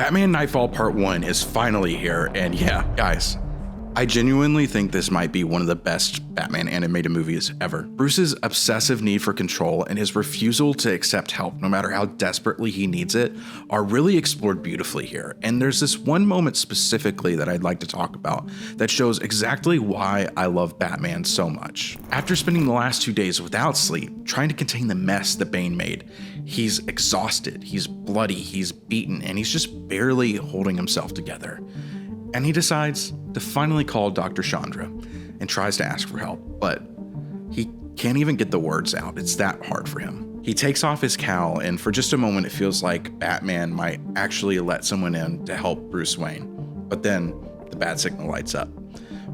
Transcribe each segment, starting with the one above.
Batman Knightfall Part 1 is finally here, and yeah, guys, I genuinely think this might be one of the best Batman animated movies ever. Bruce's obsessive need for control and his refusal to accept help, no matter how desperately he needs it, are really explored beautifully here. And there's this one moment specifically that I'd like to talk about that shows exactly why I love Batman so much. After spending the last 2 days without sleep, trying to contain the mess that Bane made, he's exhausted, he's bloody, he's beaten, and he's just barely holding himself together. And he decides to finally call Dr. Chandra and tries to ask for help, but he can't even get the words out. It's that hard for him. He takes off his cowl, and for just a moment, it feels like Batman might actually let someone in to help Bruce Wayne. But then the bat signal lights up.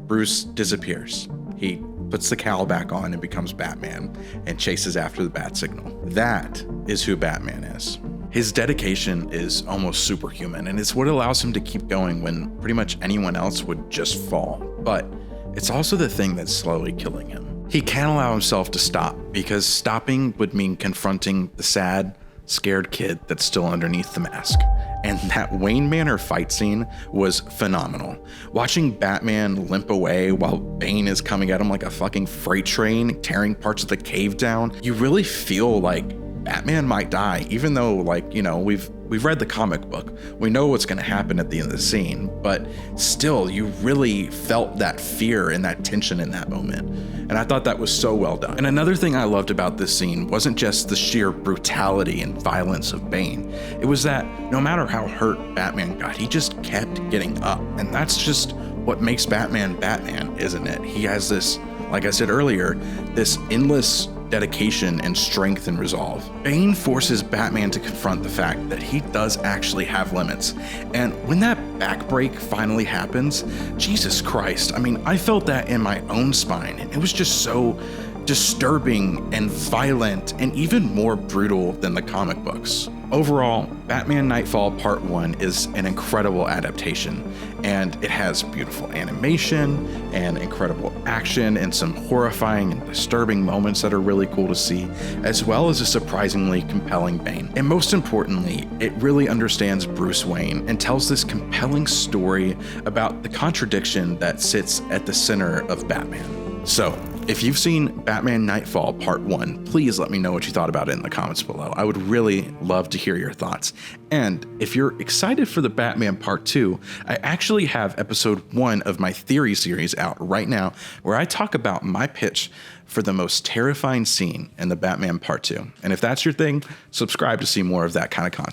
Bruce disappears. He puts the cowl back on and becomes Batman and chases after the bat signal. That is who Batman is. His dedication is almost superhuman, and it's what allows him to keep going when pretty much anyone else would just fall. But it's also the thing that's slowly killing him. He can't allow himself to stop, because stopping would mean confronting the sad, scared kid that's still underneath the mask. And that Wayne Manor fight scene was phenomenal. Watching Batman limp away while Bane is coming at him like a fucking freight train, tearing parts of the cave down, you really feel like Batman might die, even though, like, you know, we've read the comic book. We know what's going to happen at the end of the scene, but still, you really felt that fear and that tension in that moment. And I thought that was so well done. And another thing I loved about this scene wasn't just the sheer brutality and violence of Bane. It was that no matter how hurt Batman got, he just kept getting up. And that's just what makes Batman Batman, isn't it? He has this, like I said earlier, this endless dedication and strength and resolve. Bane forces Batman to confront the fact that he does actually have limits. And when that back break finally happens, Jesus Christ, I mean, I felt that in my own spine. It was just so disturbing and violent and even more brutal than the comic books. Overall, Batman Knightfall Part 1 is an incredible adaptation, and it has beautiful animation and incredible action and some horrifying and disturbing moments that are really cool to see, as well as a surprisingly compelling Bane. And most importantly, it really understands Bruce Wayne and tells this compelling story about the contradiction that sits at the center of Batman. So, if you've seen Batman Knightfall Part 1, please let me know what you thought about it in the comments below. I would really love to hear your thoughts. And if you're excited for the Batman Part 2, I actually have episode 1 of my theory series out right now, where I talk about my pitch for the most terrifying scene in the Batman Part 2. And if that's your thing, subscribe to see more of that kind of content.